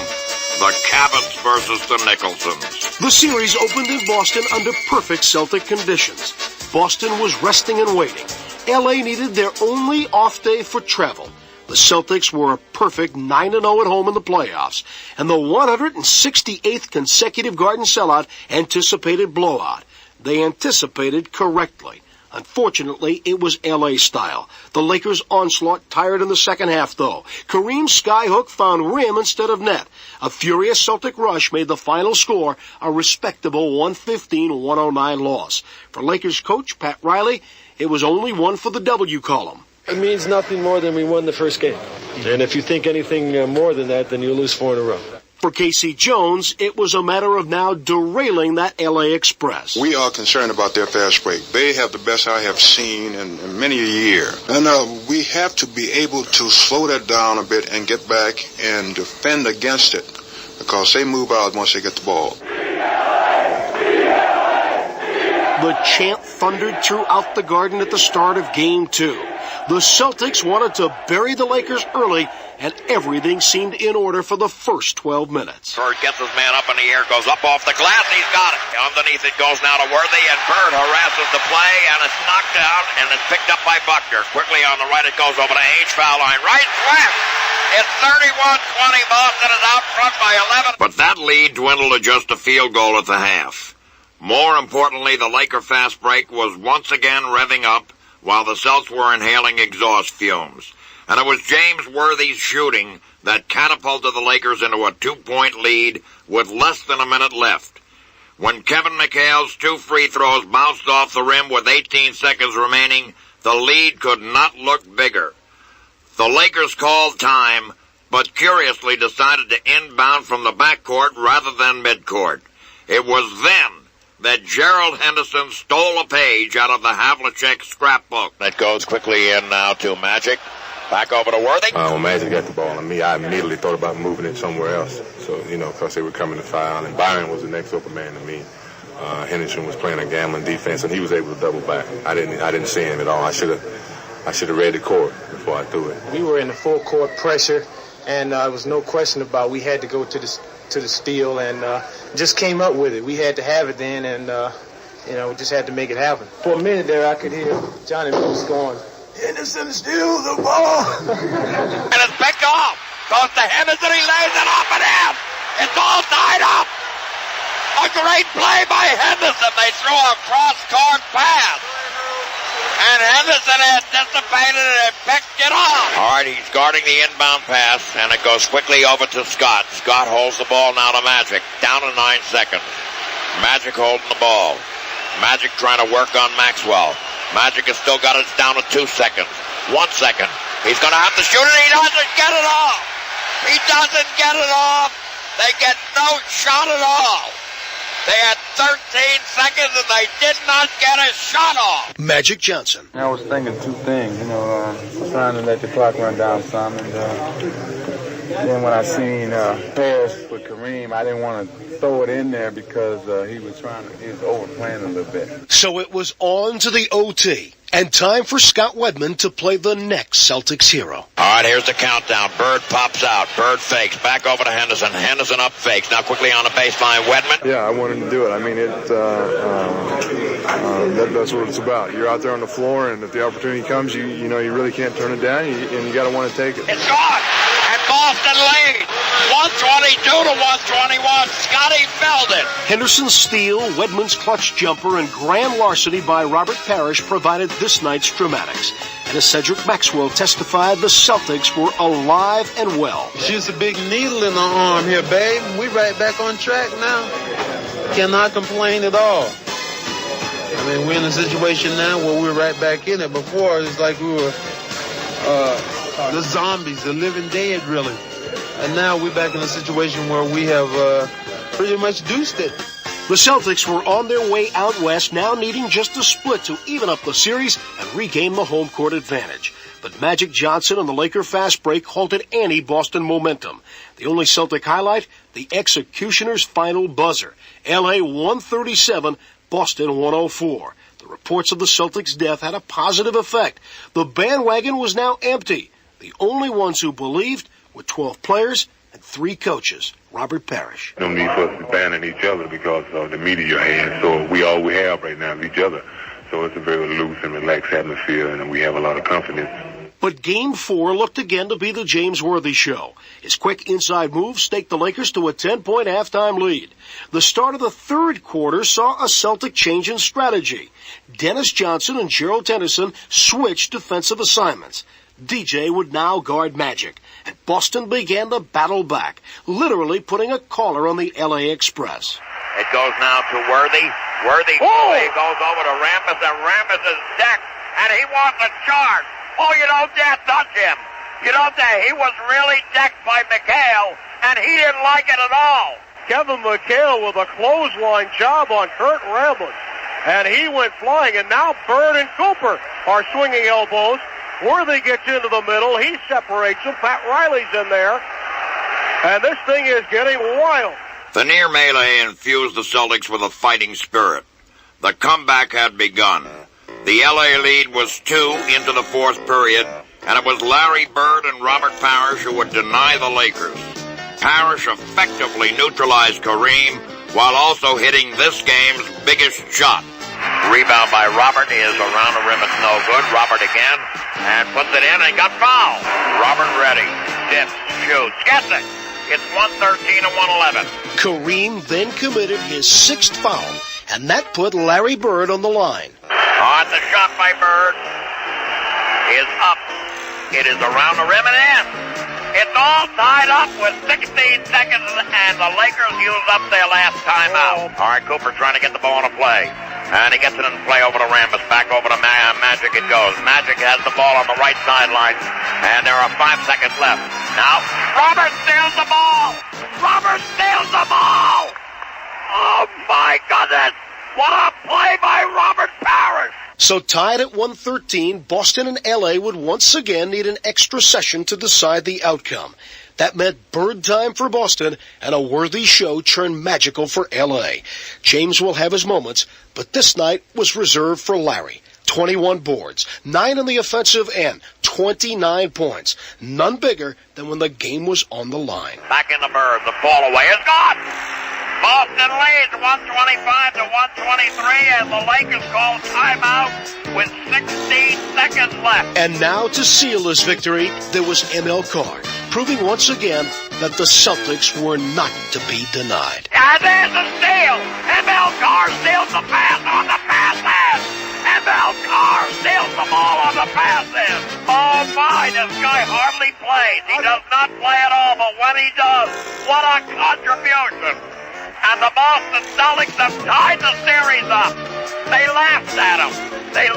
the Cabots versus the Nicholsons. The series opened in Boston under perfect Celtic conditions. Boston was resting and waiting. L.A. needed their only off day for travel. The Celtics were a perfect 9-0 at home in the playoffs, and the 168th consecutive Garden sellout anticipated blowout. They anticipated correctly. Unfortunately, it was L.A. style. The Lakers' onslaught tired in the second half, though. Kareem's skyhook found rim instead of net. A furious Celtic rush made the final score a respectable 115-109 loss. For Lakers coach Pat Riley, it was only one for the W column. It means nothing more than we won the first game. And if you think anything more than that, then you'll lose 4 in a row. For Casey Jones, it was a matter of now derailing that L.A. Express. We are concerned about their fast break. They have the best I have seen in many a year. And we have to be able to slow that down a bit and get back and defend against it, because they move out once they get the ball. The chant thundered throughout the Garden at the start of Game 2. The Celtics wanted to bury the Lakers early, and everything seemed in order for the first 12 minutes. Bird gets his man up in the air, goes up off the glass, he's got it. Underneath it goes now to Worthy, and Bird harasses the play, and it's knocked down, and it's picked up by Buckner. Quickly on the right, it goes over to Ainge, foul line, right, left. It's 31-20, Boston is out front by 11. But that lead dwindled to just a field goal at the half. More importantly, the Laker fast break was once again revving up, while the Celts were inhaling exhaust fumes. And it was James Worthy's shooting that catapulted the Lakers into a 2-point lead with less than a minute left. When Kevin McHale's 2 free throws bounced off the rim with 18 seconds remaining, the lead could not look bigger. The Lakers called time, but curiously decided to inbound from the backcourt rather than midcourt. It was then that Gerald Henderson stole a page out of the Havlicek scrapbook. It goes quickly in now to Magic. Back over to Worthy. When Magic got the ball on me, I immediately thought about moving it somewhere else. So, because they were coming to foul, and Byron was the next open man to me. Henderson was playing a gambling defense, and he was able to double back. I didn't see him at all. I should have read the court before I threw it. We were in the full court pressure, and there was no question about we had to go to the steal, and just came up with it. We had to have it then, and we just had to make it happen. For a minute there, I could hear Johnny Moose going, Henderson steals the ball. And it's picked off. Goes to Henderson. He lays it up and in. It's all tied up. A great play by Henderson. They threw a cross-court pass. And Henderson anticipated it and picked it off. All right, he's guarding the inbound pass, and it goes quickly over to Scott. Scott holds the ball now to Magic. Down to 9 seconds. Magic holding the ball. Magic trying to work on Maxwell. Magic has still got it down to 2 seconds. 1 second. He's going to have to shoot it. He doesn't get it off. He doesn't get it off. They get no shot at all. They had 13 seconds and they did not get a shot off. Magic Johnson. I was thinking two things, trying to let the clock run down some, and then when I seen pass with Kareem, I didn't want to throw it in there because he was overplaying a little bit. So it was on to the OT. And time for Scott Wedman to play the next Celtics hero. All right, here's the countdown. Bird pops out. Bird fakes. Back over to Henderson. Henderson up fakes. Now quickly on the baseline. Wedman. Yeah, I wanted to do it. I mean, that's what it's about. You're out there on the floor, and if the opportunity comes, you really can't turn it down, and you got to want to take it. It's gone. And Boston lead. 122 to 121. Scotty Feldon. Henderson's steal, Wedman's clutch jumper, and grand larceny by Robert Parrish provided this night's dramatics. And as Cedric Maxwell testified, the Celtics were alive and well. Shoots a big needle in the arm here, babe. We right back on track now. Cannot complain at all. I mean, we're in a situation now where we're right back in it. Before, it's like we were the zombies, the living dead, really. And now we're back in a situation where we have pretty much deuced it. The Celtics were on their way out west, now needing just a split to even up the series and regain the home court advantage. But Magic Johnson and the Laker fast break halted any Boston momentum. The only Celtic highlight, the executioner's final buzzer. L.A. 137, Boston 104. The reports of the Celtics' death had a positive effect. The bandwagon was now empty. The only ones who believed were 12 players and 3 coaches. Robert Parrish. No need for us to abandon each other because of the media has. So all we have right now is each other. So it's a very loose and relaxed atmosphere, and we have a lot of confidence. But Game 4 looked again to be the James Worthy show. His quick inside move staked the Lakers to a 10-point halftime lead. The start of the third quarter saw a Celtic change in strategy. Dennis Johnson and Gerald Tennyson switched defensive assignments. DJ would now guard Magic, and Boston began to battle back, literally putting a collar on the LA Express. It goes now to Worthy. Worthy goes over to Rambis, and Rambis is decked, and he wants a charge. Oh, you don't dare touch him. You don't dare. He was really decked by McHale, and he didn't like it at all. Kevin McHale with a clothesline job on Kurt Rambis, and he went flying, and now Bird and Cooper are swinging elbows. Worthy gets into the middle. He separates them. Pat Riley's in there. And this thing is getting wild. The near melee infused the Celtics with a fighting spirit. The comeback had begun. The LA lead was 2 into the fourth period, and it was Larry Bird and Robert Parrish who would deny the Lakers. Parrish effectively neutralized Kareem while also hitting this game's biggest shot. Rebound by Robert is around the rim. It's no good. Robert again, and puts it in and got fouled. Robert ready. Dips, shoots, gets it. It's 113 to 111. Kareem then committed his 6th foul, and that put Larry Bird on the line. The shot by Bird is up. It is around the rim and in. It's all tied up with 16 seconds, and the Lakers use up their last timeout. All right, Cooper trying to get the ball in play. And he gets it in play over to Rambis. Back over to Magic it goes. Magic has the ball on the right sideline. And there are 5 seconds left. Now, Robert steals the ball. Robert steals the ball. Oh, my goodness. What a play by Robert Parrish. So tied at 113, Boston and LA would once again need an extra session to decide the outcome. That meant Bird time for Boston and a Worthy show turned magical for LA. James will have his moments, but this night was reserved for Larry. 21 boards, 9 on the offensive end, 29 points. None bigger than when the game was on the line. Back in the Bird, the ball away is gone. Boston leads 125 to 123 as the Lakers call timeout with 16 seconds left. And now to seal this victory, there was ML Carr. proving once again that the Celtics were not to be denied. And there's a steal. ML Carr steals the pass on the pass in. ML Carr steals the ball on the pass in. Oh my, this guy hardly plays. He does not play at all, but when he does, what a contribution. And the Boston Celtics have tied the series up. They laughed at him. The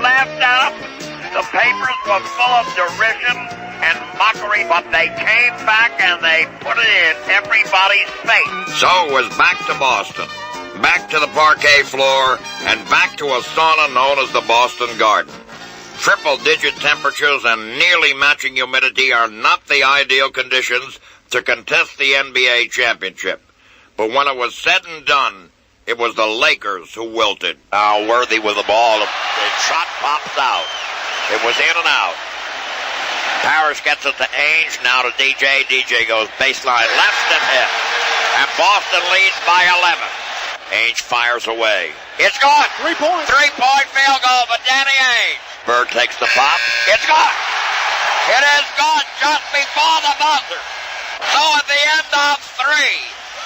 papers were full of derision and mockery, but they came back and they put it in everybody's face. So it was back to Boston, back to the parquet floor, and back to a sauna known as the Boston Garden. Triple-digit temperatures and nearly matching humidity are not the ideal conditions to contest the NBA championship. But when it was said and done, it was the Lakers who wilted. Now Worthy with the ball. The shot pops out. It was in and out. Parrish gets it to Ainge, now to DJ. DJ goes baseline left and hit. And Boston leads by 11. Ainge fires away. It's gone. 3-point. 3-point field goal for Danny Ainge. Bird takes the pop. It's gone. It is gone just before the buzzer. So at the end of 3,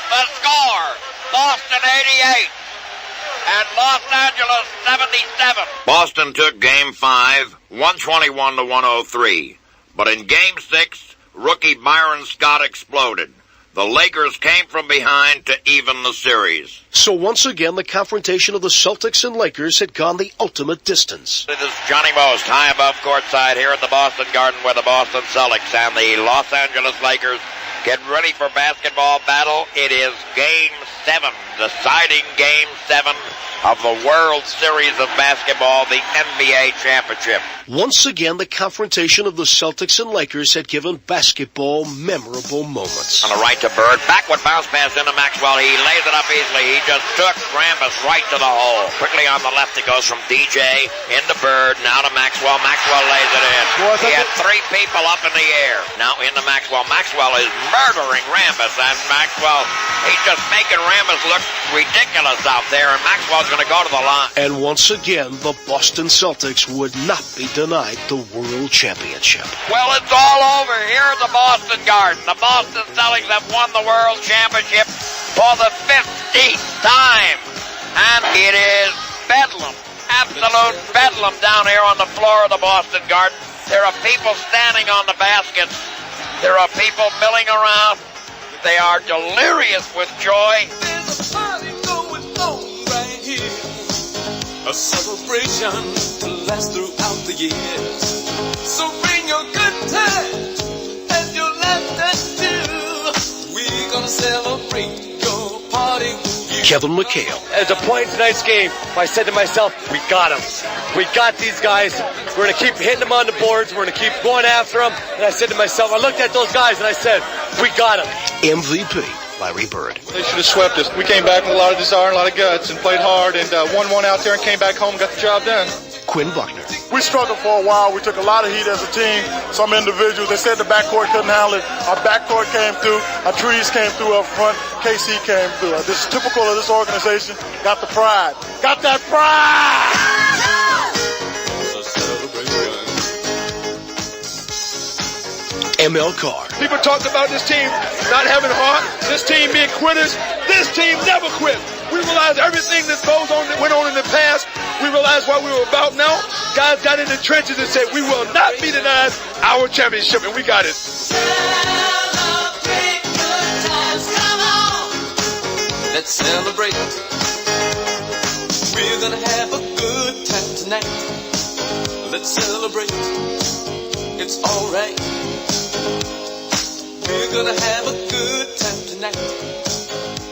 the score, Boston 88 and Los Angeles 77. Boston took Game 5, 121-103. But in Game 6, rookie Byron Scott exploded. The Lakers came from behind to even the series. So once again, the confrontation of the Celtics and Lakers had gone the ultimate distance. This is Johnny Most, high above courtside here at the Boston Garden where the Boston Celtics and the Los Angeles Lakers get ready for basketball battle. It is Game 7, deciding Game 7 of the World Series of Basketball, the NBA Championship. Once again, the confrontation of the Celtics and Lakers had given basketball memorable moments. On the right to Bird, backward bounce pass into Maxwell. He lays it up easily. He just took Rambis right to the hole. Quickly on the left, it goes from DJ into Bird, now to Maxwell. Maxwell lays it in. He had 3 people up in the air. Now into Maxwell. Maxwell is murdering Rambis, and Maxwell, he's just making Rambis look ridiculous out there, and Maxwell's going to go to the line. And once again, the Boston Celtics would not be denied the World Championship. Well, it's all over here at the Boston Garden. The Boston Celtics have won the World Championship for the 15th time. And it is bedlam, absolute bedlam down here on the floor of the Boston Garden. There are people standing on the baskets. There are people milling around. They are delirious with joy. There's a party going on right here. A celebration to last throughout the years. So bring your good times and your laughter too. We're gonna celebrate your party. Kevin McHale. At the point in tonight's game, I said to myself, we got them. We got these guys. We're going to keep hitting them on the boards. We're going to keep going after them. And I said to myself, I looked at those guys and I said, we got them. MVP, Larry Bird. They should have swept us. We came back with a lot of desire and a lot of guts and played hard and won one out there and came back home and got the job done. Quinn Buckner. We struggled for a while. We took a lot of heat as a team. Some individuals, they said the backcourt couldn't handle it. Our backcourt came through. Our trees came through up front. KC came through. This is typical of this organization. Got the pride. Got that pride! ML Carr. People talked about this team not having heart, this team being quitters. This team never quit. We realized everything that went on in the past. We realized what we were about now. Guys got in the trenches and said, we will not be denied our championship, and we got it. Celebrate good times, come on. Let's celebrate. We're gonna have a good time tonight. Let's celebrate. It's alright. We're gonna have a good time tonight.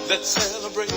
Let's celebrate.